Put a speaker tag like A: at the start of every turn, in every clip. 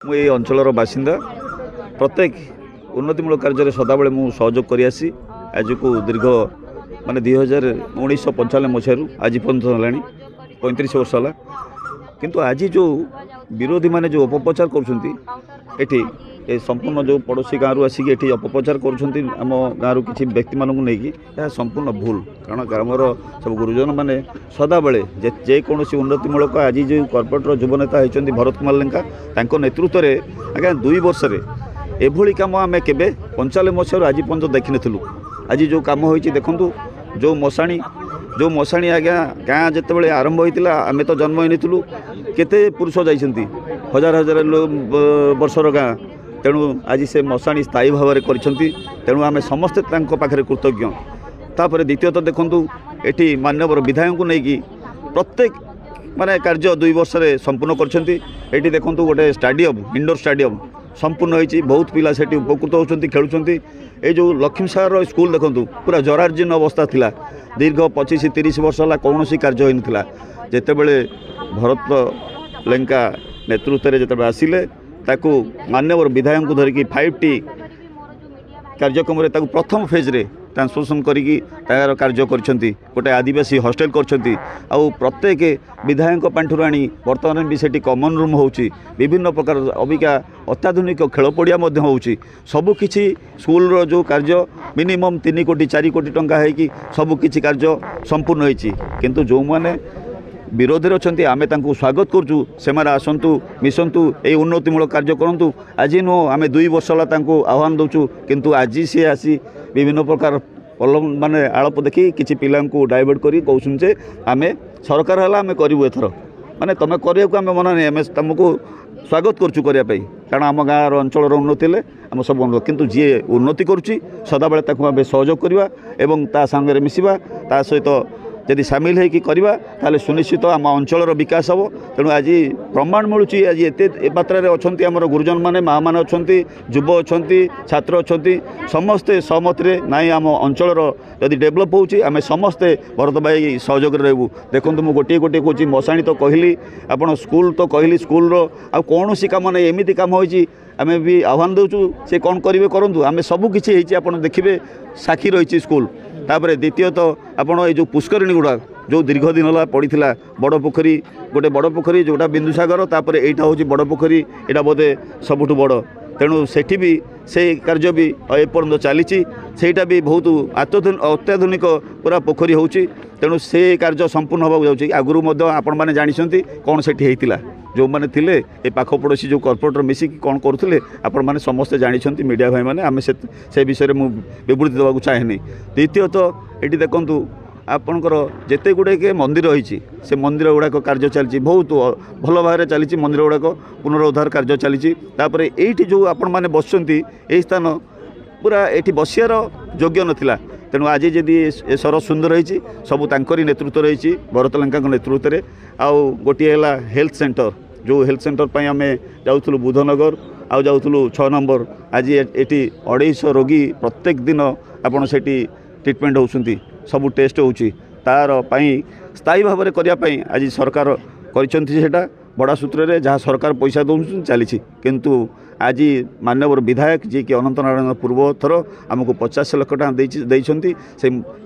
A: मु ये अंचल बासिंदा प्रत्येक उन्नतिमूलक कार्य सदाबले मु सहयोग कर आज को दीर्घ माने 1995 मसीह आज पर्यटन है 35 वर्ष है किंतु आज जो विरोधी माने जो अपप्रचार कर संपूर्ण जो पड़ोसी गाँव आसिक ये अपप्रचार करम गाँव किसी व्यक्ति मानक नहीं संपूर्ण भूल कारण ग्रामर सब गुरुजन मैंने सदाबले जेकोसी उन्नतिमूलक आज जो कॉर्पोरेटर युव नेता होती भरत कुमार लेंका नेतृत्व में आज्ञा 2 वर्ष एभली कम आम के 95 मसीह आज पर्यटन देखी नु आज जो कम हो देखु जो मशाणी आज्ञा गाँ जिते आरंभ होता आम तो जन्म होइनथिलु केते पुरुष जाइछंती हजार हजार वर्षर गाँ तेणु आज से मशाणी स्थायी भाव में करेणु आम समस्ते पाखे कृतज्ञ तापर द्वितीयतः देखु ये मान्यवर विधायक को लेकिन प्रत्येक माने कार्य 2 वर्ष संपूर्ण कर देखु गोटे स्टाडियम इंडोर स्टाडियम संपूर्ण होती बहुत पिला से उपकृत होती खेलुंट ये जो लक्ष्मीसागर स्कूल देखु पूरा जराजीर्ण अवस्था थिला दीर्घ 25-30 वर्ष है कौन कार्य होता जिते बड़े भरत लेंका नेतृत्व में जिते आसिले ताकू मान्यवर विधायक को धरिकी 5T कार्यक्रम प्रथम फेज रे ट्रांसपोर्टेशन करी तार कार्य गोटे आदिवासी हॉस्टेल करछंती आउ प्रत्येक विधायक पांठुर आनी बर्तमान भी सेठी कॉमन रूम होउची विभिन्न प्रकार अबिका अत्याधुनिक खेल पड़िया होउची सबकिछि स्कूल रो जो कार्य मिनिमम 3 कोटी 4 कोटी टंका है कि सबकिछि कार्य संपूर्ण होइची किंतु जो माने विरोधी अच्छा आम स्वागत करूँ से आसतु मिशंतु ये उन्नतिमूलक कार्य करूँ आज नुह आम 2 वर्ष है आह्वान दौचु किंतु आज सी आसी विभिन्न प्रकार माने आलप देखी किसी पिला डाइवर्ट कर कहूँ जे आम सरकार है आम करूँ एथर माने तुम करने आम मना नहीं आम तुमको स्वागत करूँ करने कारण आम गाँव अंचल उन्नति आम सब किंतु जी उन्नति करुच्ची सदाबले आम सहयोग करवा एवं ता सांगे मिसवा ता सहित यदि सामिल होकर करवा ताले सुनिश्चित आम अंचल विकास हम तेणु आज प्रमाण मिलूँ आज एत मात्रा अच्छा आम गुरुजन मैंने माँ मैंने अच्छा युव अच्छा छात्र अच्छा समस्ते सहमत नाई आम अंचल यदि डेभलप होमें समस्ते भरत भाई सहयोग रहू देखो मुझे गोटे गोटे कौच मशाणी तो कहली आप स्कूल तो कहली स्कूल कौन सी कम नहीं एमती कम होती आम भी आह्वान दौचु से कौन करेंगे करूँ आम सबकि आप देखिए साक्षी रही स्कूल तापर द्वितीयतः आपण ये जो पुष्करिणी गुड़ा जो दीर्घ दिन है पड़ा बड़ पोखरी गोटे बड़ पोखरी जोटा बिंदुसागर तापर एटा हूँ बड़ पोखरी यहाँ बोधे सबुठ बड़ तेणु सेठी भी से कार्य भी एपर्यंत चली सेटा भी बहुत अत्याधुनिक पूरा पोखरी होची तेणु से कार्य संपूर्ण होगा जाऊँगी आगुरी आपण मैंने जानते कौन से जो मैंने थिले ए पाख पड़ोसी जो कॉर्पोरेटर मिसिक कौन करुले आपण मैंने समस्ते जानते मीडिया भाई मैंने आम से विषय में विवृत्ति देवाक चाहेनी द्वितीयतः ये देखु आपणकर जिते गुड़े मंदिर रही से मंदिर गुड़ाक कार्य चली बहुत भल भाव चली मंदिर गुड़ाक पुनरुद्धार कार्य चली ये जो आपण मैंने बसुँच स्थान पूरा ये बसियार योग्य नाला तेणु आज जदि सर सुंदर रही सबू तांकरी नेतृत्व रही भरत लेंका नेतृत्व में आउ गोटे है हेल्थ सेंटर जो हेल्थ सेंटर पर आम जाऊँ बुधनगर आउ जाऊँ 6 नंबर आज ये 250 रोगी प्रत्येक दिन आपड़ से ट्रिटमेंट होती सबू टेस्ट होची तार स्थायी भाव में करने आज सरकार कर बड़ा सूत्र में जहाँ सरकार पैसा दौन चली किंतु आज मान्यवर विधायक जी कि अनंत नारायण पूर्व थर आमको 50 लाख टका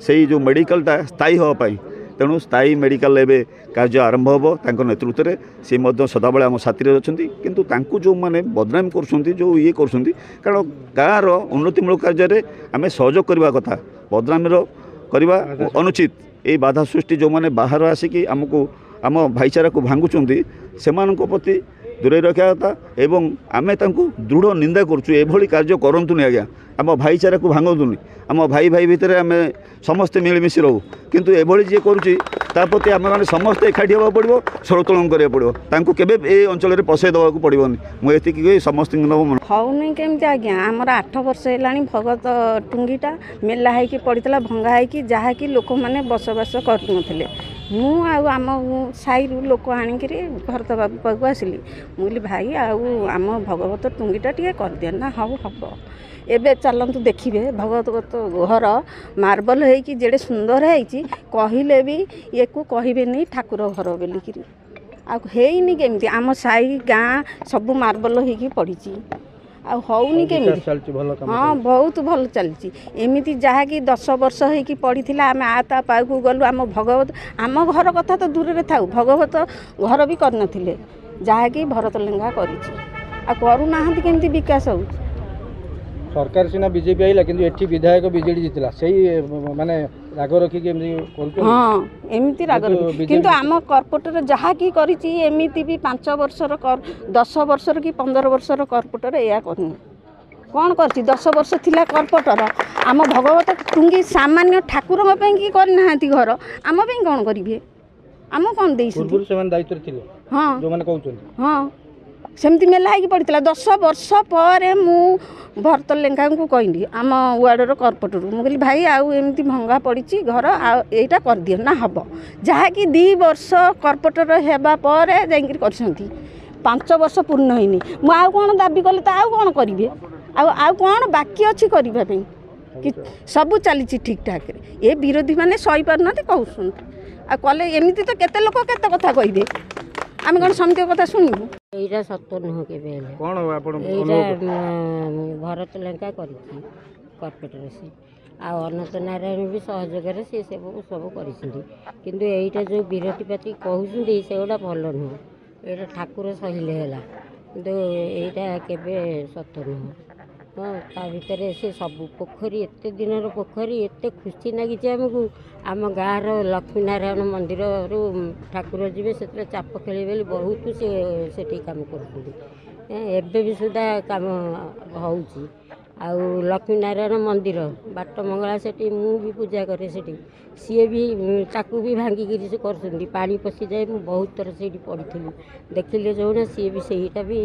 A: से जो मेडिकलटा स्थायी होगापाई तेणु स्थायी मेडिकल एवं कार्य आरंभ हम नेतृत्व में सी सदाबले आम साथी अच्छा किंतु जो मैंने बदनाम कर जो ये कर कारण गाँव उन्नतिमूलक कार्य आम सहयोग करने कथा बदनाम करवा अनुचित ये बाधा सृष्टि जो मैंने बाहर आसिकी आमको आम भाईचारा को भांगुंट से प्रति दूरे रखा था एवं आम दृढ़ निंदा करूँ कार्य करतुनि आज्ञा आम भाईचारा को भांगतुनि आम भाई भाई भितर आम समस्ते मिलमिशी रहू किंतु एभली जी करुँच आम मैंने समस्ते एकाठी होगा पड़ो सरोतोलन करा पड़ो केवे ए अंचल पसई देवाक पड़ोनी मुझे समस्त
B: हौनी केमती आज्ञा आमर 8 वर्ष है भगत टुंगीटा मेला होगी पड़ता भंगा होगी जहाँकि लोक मैंने बसवास करूँ आम साई लोक आणिक भरत बाबू पाक आसिली मुझे भाई आम भगवत टुंगीटा टे कर दिया हाँ हम एबे चलतु देखिए भगवत घर मार्बल होइकी जेडे सुंदर है कहले भी ये को कहबे नहीं ठाकुर घर बोलिकी ଆଉ ହେଇନି କେମିତି ଆମ ସାହି ଗାଁ ସବୁ ମାର୍ବଲ ହେଇକି ପଡ଼ିଛି ଆଉ ହଉନି କେମିତି ହଁ ବହୁତ ଭଲ ଚାଲିଛି ଏମିତି ଯାହାକି 10 ବର୍ଷ ହେଇକି ପଡ଼ିଥିଲା ଆମେ ତା ପାଖକୁ ଗଲୁ ଆମ ଭଗବତ ଆମ ଘର କଥା ତ ଦୂରରେ ଥାଉ ଭଗବତ ଘର ବି କରିନଥିଲେ ଯାହାକି ଭରତ ଲେଙ୍ଗା କରିଛି ଆଉ କରୁନାହାନ୍ତି କେମିତି ବିକାଶ ହେଉଛି
C: सरकार सीना बीजेपी आइला किंतु एठी विधायक बीजेडी जितला सही माने राग रखिक एमती करू
B: हाँ एमती राग किंतु आम कर्पोरेटर जहाँ की करिछि एमती भी 5 वर्षर 10 वर्षर कि 15 वर्षर कर्पोरेटर या करनी कौन करछि 10 वर्ष थिला कर्पोरेटर आम भगवत टुंगी सामान्य ठाकुर की करना घर आम पे कौन करेंगे आम कौन दे
C: दायित्व थिले
B: हाँ
C: जो माने कहउछन
B: हाँ सेमती मेला ही पड़ता 10 वर्ष पर मु भरत लेंगा को कहली आम वार्डर कर्पोरेटर मुझे भाई आमती भंगा पड़ी घर आईटा कर दियो ना हम जहाँकि 2 वर्ष कर्पोरेटर होगापर जाकि 5 वर्ष पूर्ण होनी मुझे कौन दाबी कले तो आउ कौन करेंगे आउ कौन बाकी अच्छी करने कि सब चली ठीक ठाक ये विरोधी मैंने सही पारना कहूँ आले एमती तो केते लोक केते कथा कहे आम कौन समिति कथा शुणु
D: এইটা সত্য নুহ কেবে হেলে
C: कोन आपण
D: এইটা ভরত লেঙ্কা କରିଛି କର୍ପୋରେଟର ସେ ଆଉ ଅନନ୍ତ ନାରାୟଣ ବି ସହଯୋଗରେ ସେ ସବୁ କରିଛନ୍ତି କିନ୍ତୁ ଏଇଟା ଯେଉଁ ବିରୋଧୀ ପାର୍ଟି କହୁଛନ୍ତି ସେଗୁଡ଼ା ଭଲ ନୁହଁ ଏଇଟା ଠାକୁର ସହିଲେ ହେଲା କିନ୍ତୁ ଏଇଟା କେବେ ସତ୍ୟ ନୁହଁ ହଁ ତା ଭିତରେ ସେ ସବୁ ପୋଖରୀ ଏତେ ଦିନର ପୋଖରୀ ଏତେ ଖୁସି ଲାଗିଛି ଆମକୁ ଆମ ଗାଁର ଲକ୍ଷ୍ମୀ ନାରାୟଣ ମନ୍ଦିରରୁ ଠାକୁର ଯିବେ ସେଥିରେ ଚାପ ଖେଳିବେ ବୋଲି ବହୁତ ସେ ସେଠି କାମ କରୁଛନ୍ତି ଏବେ ବି ସୁଦ୍ଧା କାମ ହେଉଛି ଆଉ ଲକ୍ଷ୍ମୀ ନାରାୟଣ ମନ୍ଦିର ବାଟ ମଙ୍ଗଳା ସେଠି ମୁଁ ବି ପୂଜା କରେ ସେଠି ସିଏ ବି ତାକୁ ବି ଭାଙ୍ଗିକିରି ସେ କରୁଛନ୍ତି ପାଣି ପଶିଯାଏ ମୁଁ ବହୁତ ଥର ସେଇଠି ପଡ଼ିଥିଲି ଦେଖିଲେ ଯେଉଁଟା ସିଏ ବି ସେଇଟା ବି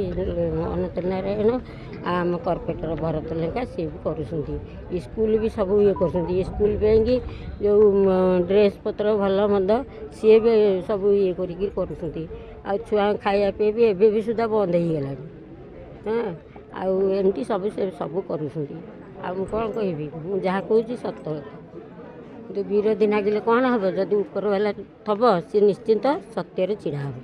D: ଅନନ୍ତ ନାରାୟଣ ଆମ କର୍ପୋରେଟର ଭରତ ଲେଙ୍କା ସିଏ ବି କରୁଛନ୍ତି ସ୍କୁଲ ବି ସବୁ ଇଏ କରୁଛନ୍ତି ସ୍କୁଲ ପାଇଁକି ଯେଉଁ ଡ୍ରେସ୍ ପତ୍ର ଭଲ ମନ୍ଦ ସିଏ ବି ସବୁ ଇଏ କରିକି କରୁଛନ୍ତି ଆଉ ଛୁଆ ଖାଇବା ପିଇବା ବି ଏବେ ବି ସୁଦ୍ଧା ବନ୍ଦ ହେଇଗଲାଣି ହଁ ଆଉ ଏମିତି ସବୁ ସେ ସବୁ କରୁଛନ୍ତି ଆଉ ମୁଁ କ'ଣ କହିବି ମୁଁ ଯାହା କହୁଛି ସତ କଥା କିନ୍ତୁ ବିରୋଧୀ ନାଗିଲେ କ'ଣ ହେବ ଯଦି ଉପର ବାଲା ଥବ ସେ ନିଶ୍ଚିନ୍ତ ସତ୍ୟରେ ଛିଡ଼ା ହେବ।